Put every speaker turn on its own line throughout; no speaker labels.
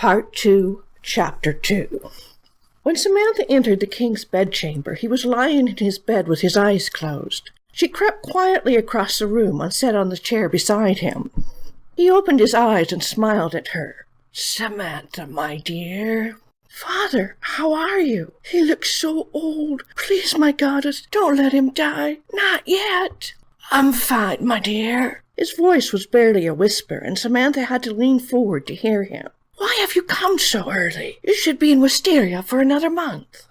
Part 2, Chapter 2. When Samantha entered the king's bedchamber, he was lying in his bed with his eyes closed. She crept quietly across the room and sat on the chair beside him. He opened his eyes and smiled at her. "Samantha, my dear." "Father, how are you? He looks so old. Please, my goddess, don't let him die. Not yet." "I'm fine, my dear." His voice was barely a whisper, and Samantha had to lean forward to hear him. "Why have you come so early? You should be in Wisteria for another month."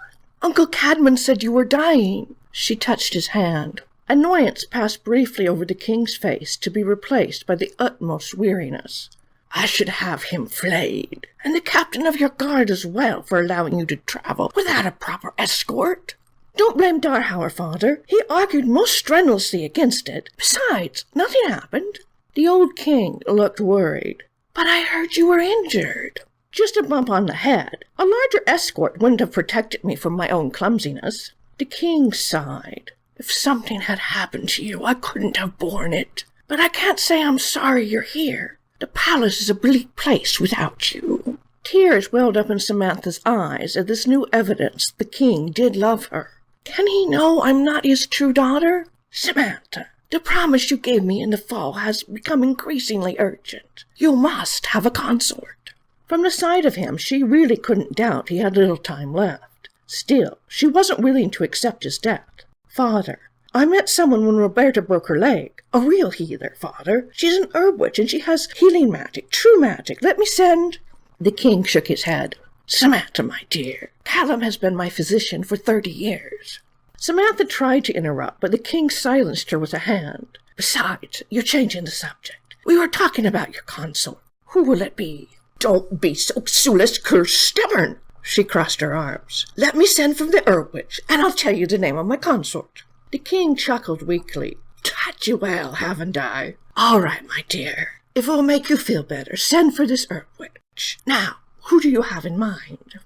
"Uncle Cadman said you were dying." She touched his hand. Annoyance passed briefly over the king's face, to be replaced by the utmost weariness. "I should have him flayed, and the captain of your guard as well, for allowing you to travel without a proper escort." "Don't blame Darhauer, father. He argued most strenuously against it. Besides, nothing happened." The old king looked worried. "But I heard you were injured." "Just a bump on the head. A larger escort wouldn't have protected me from my own clumsiness." The king sighed. "If something had happened to you, I couldn't have borne it. But I can't say I'm sorry you're here. The palace is a bleak place without you." Tears welled up in Samantha's eyes at this new evidence the king did love her. "Can he know I'm not his true daughter? Samantha, the promise you gave me in the fall has become increasingly urgent. You must have a consort." From the sight of him, she really couldn't doubt he had little time left. Still, she wasn't willing to accept his death. "Father, I met someone when Roberta broke her leg. A real healer, father. She's an herb witch, and she has healing magic, true magic. Let me send—" The king shook his head. "Samantha, my dear, Callum has been my physician for 30 years. Samantha tried to interrupt, but the king silenced her with a hand. "Besides, you're changing the subject. We were talking about your consort. Who will it be?" "Don't be so stubborn." She crossed her arms. "Let me send from the herb witch, and I'll tell you the name of my consort." The king chuckled weakly. "Taught you well, haven't I? All right, my dear. If it will make you feel better, send for this herb witch. Now, who do you have in mind?"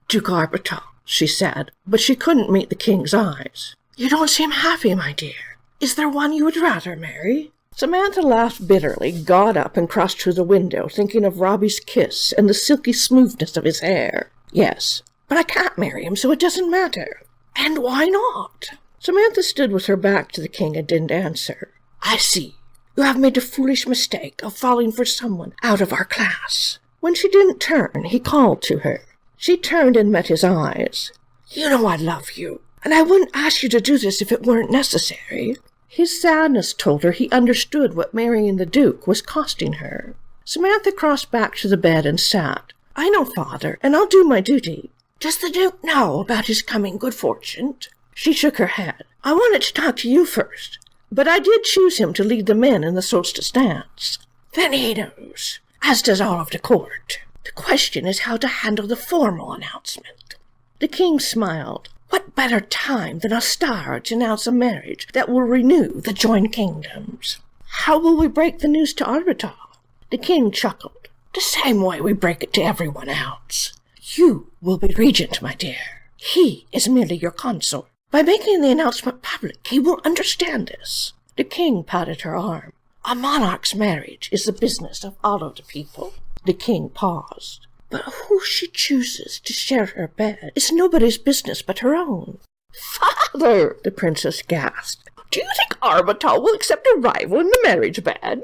"Duke Arbuthnot," she said, but she couldn't meet the king's eyes. "You don't seem happy, my dear. Is there one you would rather marry?" Samantha laughed bitterly, got up, and crossed to the window, thinking of Robbie's kiss and the silky smoothness of his hair. "Yes, but I can't marry him, so it doesn't matter." "And why not?" Samantha stood with her back to the king and didn't answer. "I see. You have made the foolish mistake of falling for someone out of our class." When she didn't turn, he called to her. She turned and met his eyes. "You know I love you, and I wouldn't ask you to do this if it weren't necessary." His sadness told her he understood what marrying the Duke was costing her. Samantha crossed back to the bed and sat. "I know, father, and I'll do my duty. Does the Duke know about his coming good fortune?" She shook her head. "I wanted to talk to you first, but I did choose him to lead the men in the solstice dance." "Then he knows, as does all of the court. The question is how to handle the formal announcement." The king smiled. "What better time than a star to announce a marriage that will renew the joined kingdoms?" "How will we break the news to Arbuthnot?" The king chuckled. "The same way we break it to everyone else. You will be regent, my dear. He is merely your consort. By making the announcement public, he will understand this." The king patted her arm. "A monarch's marriage is the business of all of the people." The king paused. "But who she chooses to share her bed is nobody's business but her own." "Father!" the princess gasped. "Do you think Arbuthnot will accept a rival in the marriage bed?"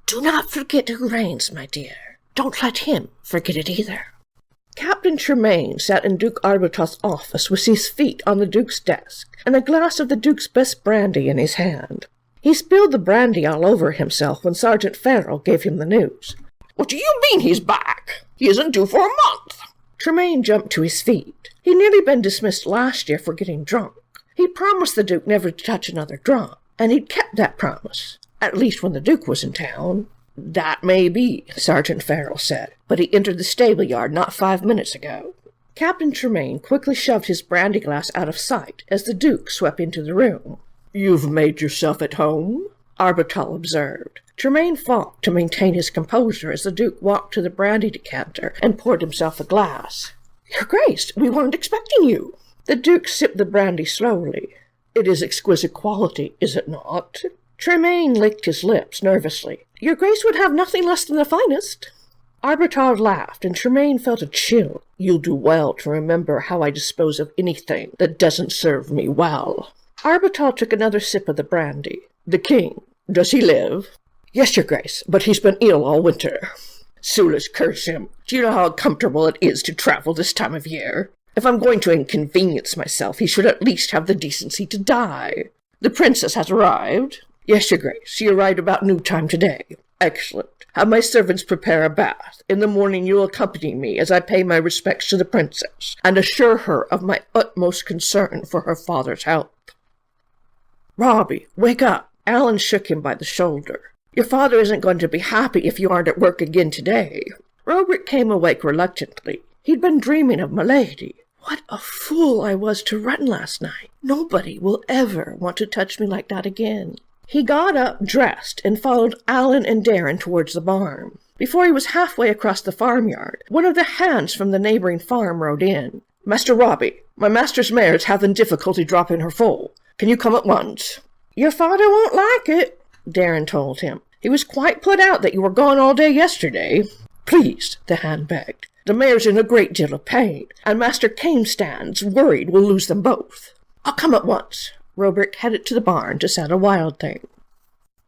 "Do not forget who reigns, my dear. Don't let him forget it either." Captain Tremaine sat in Duke Arbuthnot's office with his feet on the Duke's desk and a glass of the Duke's best brandy in his hand. He spilled the brandy all over himself when Sergeant Farrell gave him the news. "What do you mean he's back? He isn't due for a month." Tremaine jumped to his feet. He'd nearly been dismissed last year for getting drunk. He promised the Duke never to touch another drop, and he'd kept that promise, at least when the Duke was in town. "That may be," Sergeant Farrell said, "but he entered the stable-yard not 5 minutes ago." Captain Tremaine quickly shoved his brandy glass out of sight as the Duke swept into the room. "You've made yourself at home?" Arbuthnot observed. Tremaine fought to maintain his composure as the Duke walked to the brandy decanter and poured himself a glass. "Your Grace, we weren't expecting you." The Duke sipped the brandy slowly. "It is exquisite quality, is it not?" Tremaine licked his lips nervously. "Your Grace would have nothing less than the finest." Arbuthnot laughed, and Tremaine felt a chill. "You'll do well to remember how I dispose of anything that doesn't serve me well." Arbuthnot took another sip of the brandy. "The king, does he live?" "Yes, your grace, but he's been ill all winter." "Soulish curse him! Do you know how uncomfortable it is to travel this time of year? If I'm going to inconvenience myself, he should at least have the decency to die. The princess has arrived?" "Yes, your grace. She arrived about noontime today." "Excellent. Have my servants prepare a bath. In the morning you will accompany me as I pay my respects to the princess, and assure her of my utmost concern for her father's health." "Robbie, wake up!" Alan shook him by the shoulder. "Your father isn't going to be happy if you aren't at work again today." Robrick came awake reluctantly. He'd been dreaming of Milady. "What a fool I was to run last night. Nobody will ever want to touch me like that again." He got up, dressed, and followed Alan and Darren towards the barn. Before he was halfway across the farmyard, one of the hands from the neighbouring farm rode in. "Master Robbie, my master's mare's having difficulty dropping her foal. Can you come at once?" "Your father won't like it," Darren told him. "He was quite put out that you were gone all day yesterday." "Please," the hand begged. "The mare's in a great deal of pain, and Master Camestand's worried we'll lose them both." "I'll come at once." Robrick headed to the barn to saddle Wild Thing.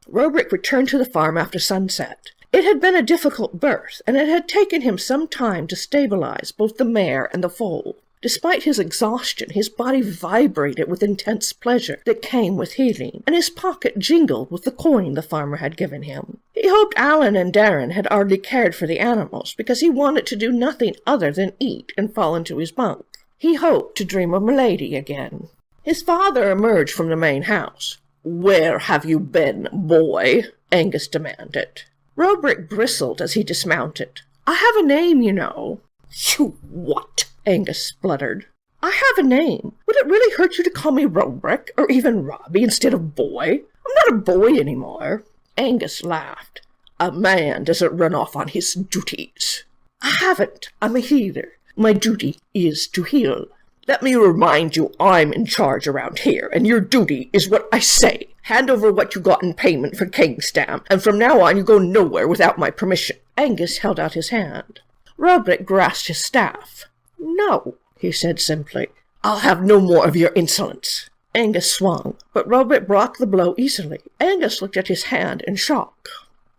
Robrick returned to the farm after sunset. It had been a difficult birth, and it had taken him some time to stabilize both the mare and the foal. Despite his exhaustion, his body vibrated with intense pleasure that came with healing, and his pocket jingled with the coin the farmer had given him. He hoped Alan and Darren had already cared for the animals, because he wanted to do nothing other than eat and fall into his bunk. He hoped to dream of Milady again. His father emerged from the main house. "Where have you been, boy?" Angus demanded. Robrick bristled as he dismounted. "I have a name, you know." "You what?" Angus spluttered. "I have a name. Would it really hurt you to call me Robrick, or even Robbie, instead of boy? I'm not a boy anymore." Angus laughed. "A man doesn't run off on his duties." "I haven't. I'm a healer. My duty is to heal." "Let me remind you I'm in charge around here, and your duty is what I say. Hand over what you got in payment for Kingstam, and from now on you go nowhere without my permission." Angus held out his hand. Robrick grasped his staff. "No," he said simply. "I'll have no more of your insolence." Angus swung, but Robrick blocked the blow easily. Angus looked at his hand in shock.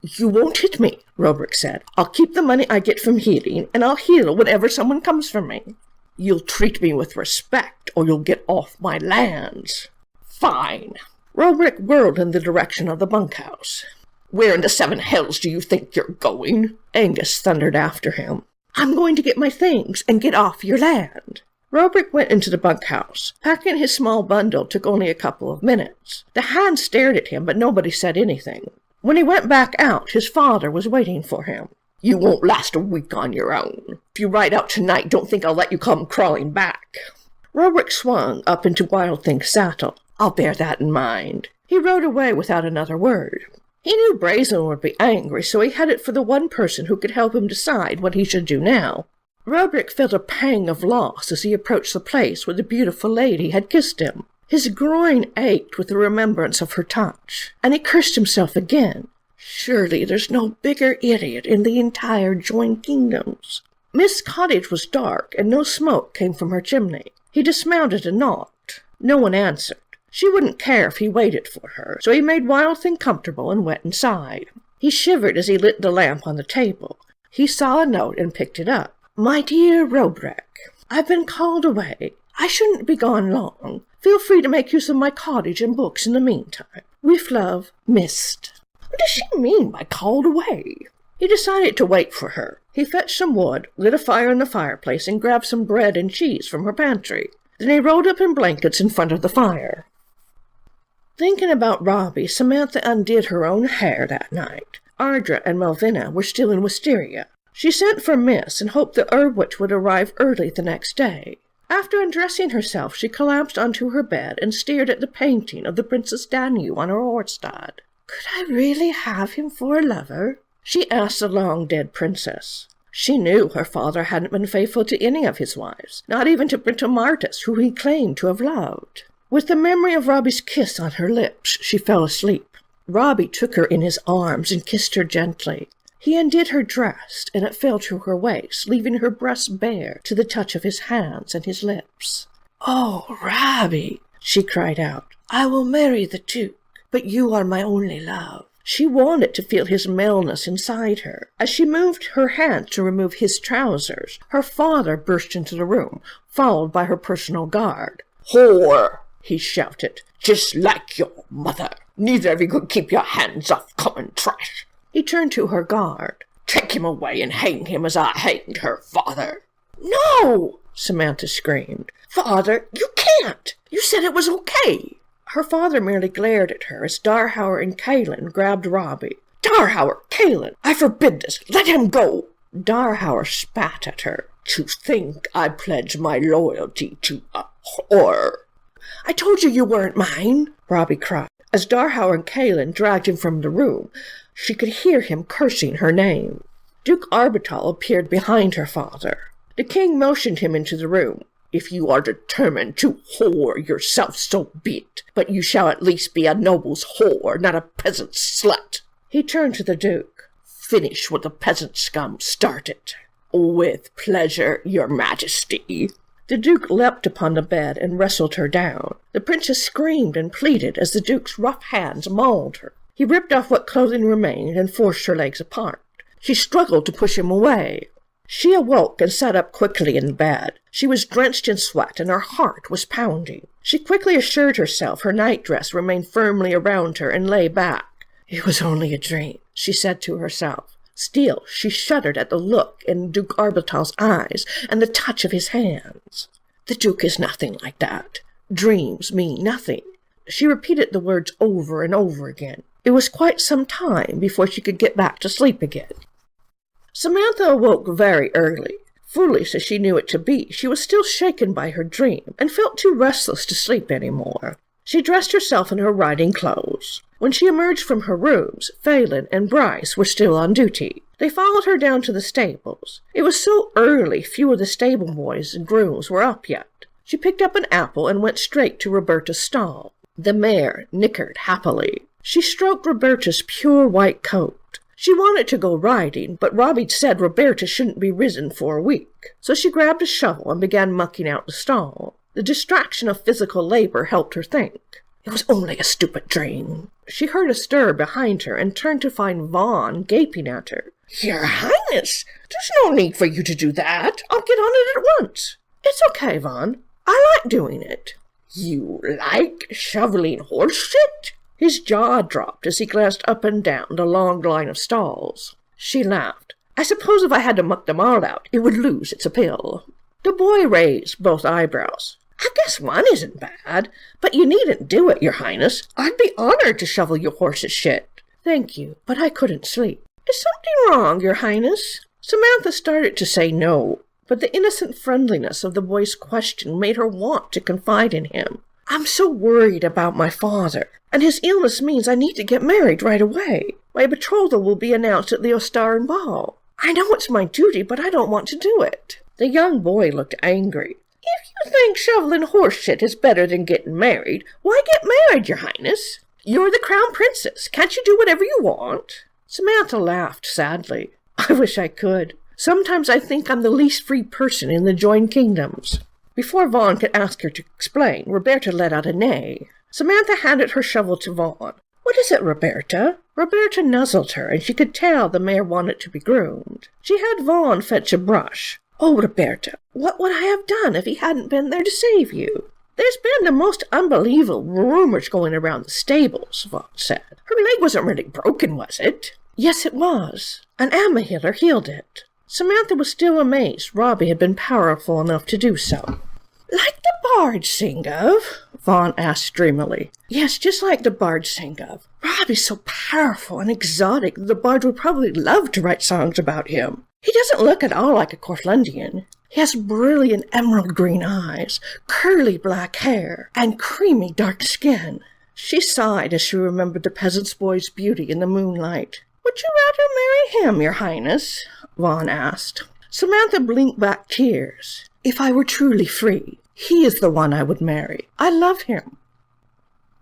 "You won't hit me," Robrick said. "I'll keep the money I get from healing, and I'll heal whenever someone comes for me." "You'll treat me with respect, or you'll get off my lands." "Fine." Robrick whirled in the direction of the bunkhouse. "Where in the seven hells do you think you're going?" Angus thundered after him. "I'm going to get my things and get off your land." Robrick went into the bunkhouse. Packing his small bundle took only a couple of minutes. The hand stared at him, but nobody said anything. When he went back out, his father was waiting for him. "You won't last a week on your own. If you ride out tonight, don't think I'll let you come crawling back." Robrick swung up into Wild Thing's saddle. "I'll bear that in mind." He rode away without another word. He knew Brazen would be angry, so he headed for the one person who could help him decide what he should do now. Robrick felt a pang of loss as he approached the place where the beautiful lady had kissed him. His groin ached with the remembrance of her touch, and he cursed himself again. Surely there's no bigger idiot in the entire joined kingdoms. Miss Cottage was dark, and no smoke came from her chimney. He dismounted and knocked. No one answered. She wouldn't care if he waited for her, so he made Wild Thing comfortable and went inside. He shivered as he lit the lamp on the table. He saw a note and picked it up. "My dear Robrick, I've been called away. I shouldn't be gone long. Feel free to make use of my cottage and books in the meantime. With love, Mist." What does she mean by called away? He decided to wait for her. He fetched some wood, lit a fire in the fireplace, and grabbed some bread and cheese from her pantry. Then he rolled up in blankets in front of the fire. Thinking about Robbie, Samantha undid her own hair that night. Ardra and Melvina were still in Wisteria. She sent for Miss and hoped the Erbwitch would arrive early the next day. After undressing herself, she collapsed onto her bed and stared at the painting of the Princess Danu on her Orstad. Could I really have him for a lover? She asked the long-dead princess. She knew her father hadn't been faithful to any of his wives, not even to Britomartis, who he claimed to have loved. With the memory of Robbie's kiss on her lips, she fell asleep. Robbie took her in his arms and kissed her gently. He undid her dress, and it fell to her waist, leaving her breast bare to the touch of his hands and his lips. "Oh, Robbie," she cried out, "I will marry the Duke, but you are my only love." She wanted to feel his maleness inside her. As she moved her hand to remove his trousers, her father burst into the room, followed by her personal guard. "Whore!" he shouted. "Just like your mother. Neither of you could keep your hands off common trash." He turned to her guard. "Take him away and hang him as I hanged her father." "No!" Samantha screamed. "Father, you can't! You said it was okay." Her father merely glared at her as Darhauer and Kaelin grabbed Robbie. "Darhauer! Kaelin! I forbid this! Let him go!" Darhauer spat at her. "To think I pledge my loyalty to a whore!" "I told you weren't mine!" Robbie cried. As Darhauer and Kaelin dragged him from the room, she could hear him cursing her name. Duke Arbital appeared behind her father. The king motioned him into the room. "If you are determined to whore yourself, so be it. But you shall at least be a noble's whore, not a peasant's slut." He turned to the Duke. "Finish what the peasant scum started." "With pleasure, your majesty." The Duke leapt upon the bed and wrestled her down. The princess screamed and pleaded as the Duke's rough hands mauled her. He ripped off what clothing remained and forced her legs apart. She struggled to push him away. She awoke and sat up quickly in bed. She was drenched in sweat, and her heart was pounding. She quickly assured herself her nightdress remained firmly around her and lay back. "It was only a dream," she said to herself. Still, she shuddered at the look in Duke Arbital's eyes and the touch of his hands. "The Duke is nothing like that. Dreams mean nothing." She repeated the words over and over again. It was quite some time before she could get back to sleep again. Samantha awoke very early. Foolish as she knew it to be, she was still shaken by her dream and felt too restless to sleep any more. She dressed herself in her riding clothes. When she emerged from her rooms, Phelan and Bryce were still on duty. They followed her down to the stables. It was so early few of the stable boys and grooms were up yet. She picked up an apple and went straight to Roberta's stall. The mare nickered happily. She stroked Roberta's pure white coat. She wanted to go riding, but Robbie said Roberta shouldn't be risen for a week. So she grabbed a shovel and began mucking out the stall. The distraction of physical labor helped her think. It was only a stupid dream. She heard a stir behind her and turned to find Vaughn gaping at her. "Your Highness, there's no need for you to do that. I'll get on it at once." "It's okay, Vaughn. I like doing it." "You like shoveling horse shit?" His jaw dropped as he glanced up and down the long line of stalls. She laughed. "I suppose if I had to muck them all out, it would lose its appeal." The boy raised both eyebrows. "I guess one isn't bad, but you needn't do it, Your Highness. I'd be honored to shovel your horse's shit." "Thank you, but I couldn't sleep." "Is something wrong, Your Highness?" Samantha started to say no, but the innocent friendliness of the boy's question made her want to confide in him. "I'm so worried about my father, and his illness means I need to get married right away. My betrothal will be announced at the Ostaren ball. I know it's my duty, but I don't want to do it." The young boy looked angry. "If you think shoveling horse shit is better than getting married, why get married, Your Highness? You're the crown princess. Can't you do whatever you want?" Samantha laughed sadly. "I wish I could. Sometimes I think I'm the least free person in the joined kingdoms." Before Vaughn could ask her to explain, Roberta let out a neigh. Samantha handed her shovel to Vaughn. "What is it, Roberta?" Roberta nuzzled her, and she could tell the mare wanted to be groomed. She had Vaughn fetch a brush. "Oh, Roberta, what would I have done if he hadn't been there to save you?" "There's been the most unbelievable rumors going around the stables," Vaughn said. "Her leg wasn't really broken, was it?" "Yes, it was. An Amma healer healed it." Samantha was still amazed Robbie had been powerful enough to do so. "Like the bards sing of?" Vaughn asked dreamily. "Yes, just like the bards sing of. Robbie's so powerful and exotic the bards would probably love to write songs about him. He doesn't look at all like a Cortlandian. He has brilliant emerald green eyes, curly black hair, and creamy dark skin." She sighed as she remembered the peasant's boy's beauty in the moonlight. "Would you rather marry him, Your Highness?" Vaughn asked. Samantha blinked back tears. "If I were truly free, he is the one I would marry. I love him."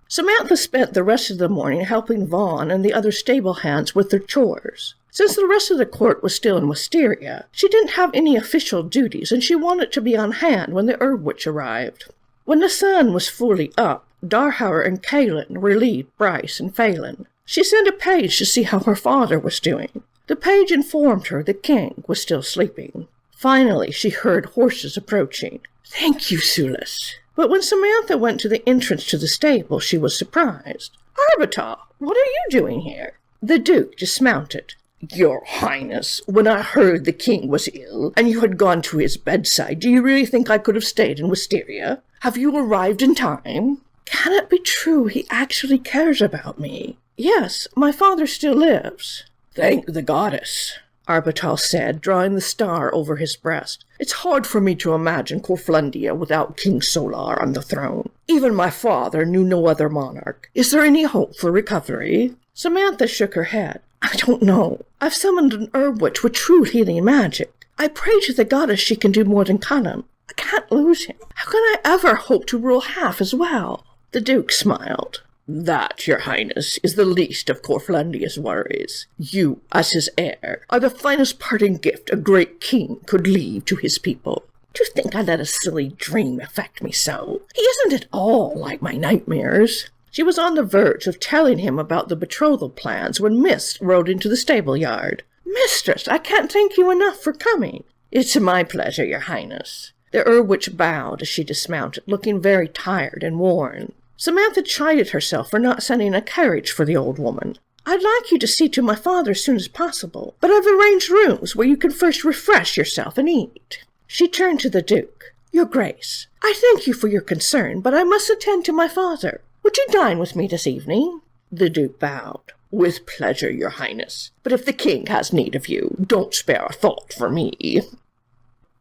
Samantha spent the rest of the morning helping Vaughn and the other stable hands with their chores. Since the rest of the court was still in Wisteria, she didn't have any official duties, and she wanted to be on hand when the Herb Witch arrived. When the sun was fully up, Darhauer and Kaelin relieved Bryce and Phelan. She sent a page to see how her father was doing. The page informed her the king was still sleeping. Finally, she heard horses approaching. "Thank you, Sulis." But when Samantha went to the entrance to the stable, she was surprised. "Arbital, what are you doing here?" The Duke dismounted. "Your Highness, when I heard the king was ill, and you had gone to his bedside, do you really think I could have stayed in Wisteria? Have you arrived in time?" "Can it be true he actually cares about me?" "Yes, my father still lives." "Thank the goddess," Arbital said, drawing the star over his breast. "It's hard for me to imagine Corflandia without King Solar on the throne. Even my father knew no other monarch. Is there any hope for recovery?" Samantha shook her head. "I don't know. I've summoned an Herb Witch with true healing magic. I pray to the goddess she can do more than Cunham. I can't lose him. How can I ever hope to rule half as well?" The Duke smiled. "That, your Highness, is the least of Corflandia's worries. You, as his heir, are the finest parting gift a great king could leave to his people. Do you think I let a silly dream affect me so? He isn't at all like my nightmares." She was on the verge of telling him about the betrothal plans when Mist rode into the stable yard. "Mistress, I can't thank you enough for coming." "It's my pleasure, your Highness." The Herb Witch bowed as she dismounted, looking very tired and worn. Samantha chided herself for not sending a carriage for the old woman. "I'd like you to see to my father as soon as possible, but I've arranged rooms where you can first refresh yourself and eat." She turned to the Duke. "Your Grace, I thank you for your concern, but I must attend to my father. Would you dine with me this evening?" The Duke bowed. "With pleasure, your Highness. But if the king has need of you, don't spare a thought for me."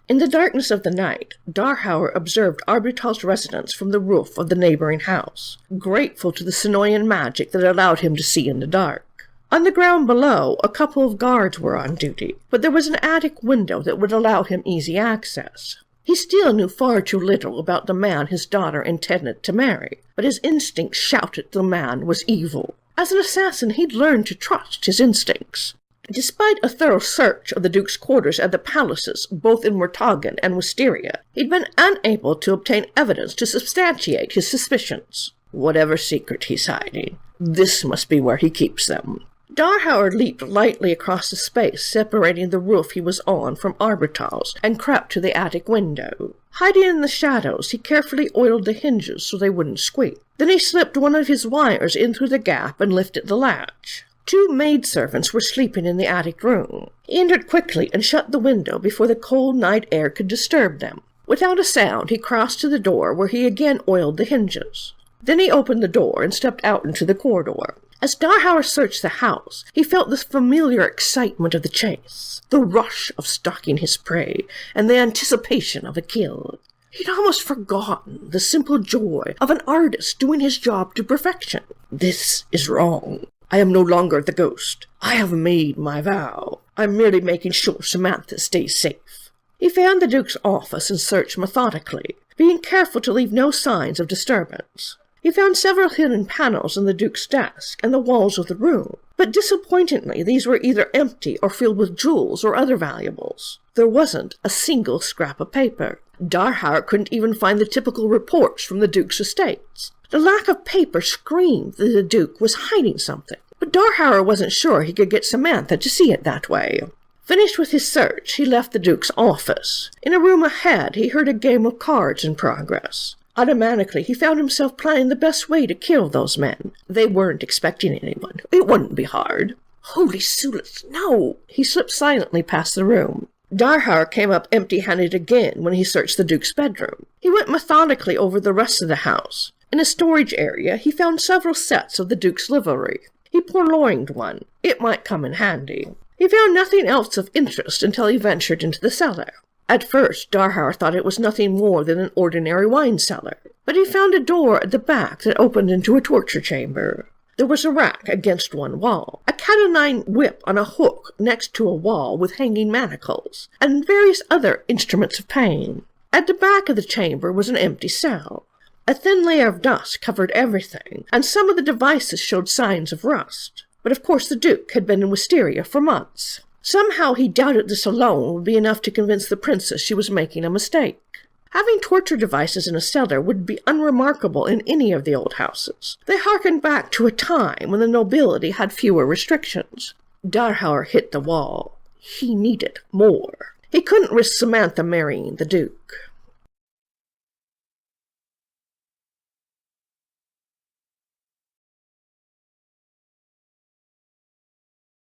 In the darkness of the night, Darhauer observed Arbital's residence from the roof of the neighboring house, grateful to the Sonoyan magic that allowed him to see in the dark. On the ground below, a couple of guards were on duty, but there was an attic window that would allow him easy access. He still knew far too little about the man his daughter intended to marry, but his instincts shouted the man was evil. As an assassin, he'd learned to trust his instincts. Despite a thorough search of the Duke's quarters and the palaces, both in Mortagen and Wisteria, he'd been unable to obtain evidence to substantiate his suspicions. Whatever secret he's hiding, this must be where he keeps them. Darhauer leaped lightly across the space separating the roof he was on from Arbital's and crept to the attic window. Hiding in the shadows, he carefully oiled the hinges so they wouldn't squeak. Then he slipped one of his wires in through the gap and lifted the latch. 2 maidservants were sleeping in the attic room. He entered quickly and shut the window before the cold night air could disturb them. Without a sound, he crossed to the door where he again oiled the hinges. Then he opened the door and stepped out into the corridor. As Darhauer searched the house, he felt the familiar excitement of the chase, the rush of stalking his prey, and the anticipation of a kill. He'd almost forgotten the simple joy of an artist doing his job to perfection. This is wrong. I am no longer the ghost. I have made my vow. I'm merely making sure Samantha stays safe. He found the Duke's office and searched methodically, being careful to leave no signs of disturbance. He found several hidden panels in the Duke's desk and the walls of the room, but disappointingly these were either empty or filled with jewels or other valuables. There wasn't a single scrap of paper. Darhauer couldn't even find the typical reports from the Duke's estates. The lack of paper screamed that the Duke was hiding something, but Darhauer wasn't sure he could get Samantha to see it that way. Finished with his search, he left the Duke's office. In a room ahead, he heard a game of cards in progress. Automatically, he found himself planning the best way to kill those men. They weren't expecting anyone. It wouldn't be hard. Holy Sulis, no! He slipped silently past the room. Darhauer came up empty-handed again when he searched the Duke's bedroom. He went methodically over the rest of the house. In a storage area, he found several sets of the Duke's livery. He purloined one. It might come in handy. He found nothing else of interest until he ventured into the cellar. At first, Darhauer thought it was nothing more than an ordinary wine cellar, but he found a door at the back that opened into a torture chamber. There was a rack against one wall, a cat-o'-nine whip on a hook next to a wall with hanging manacles, and various other instruments of pain. At the back of the chamber was an empty cell. A thin layer of dust covered everything, and some of the devices showed signs of rust. But of course the Duke had been in Wisteria for months. Somehow he doubted this alone would be enough to convince the princess she was making a mistake. Having torture devices in a cellar would be unremarkable in any of the old houses. They harkened back to a time when the nobility had fewer restrictions. Darhauer hit the wall. He needed more. He couldn't risk Samantha marrying the Duke.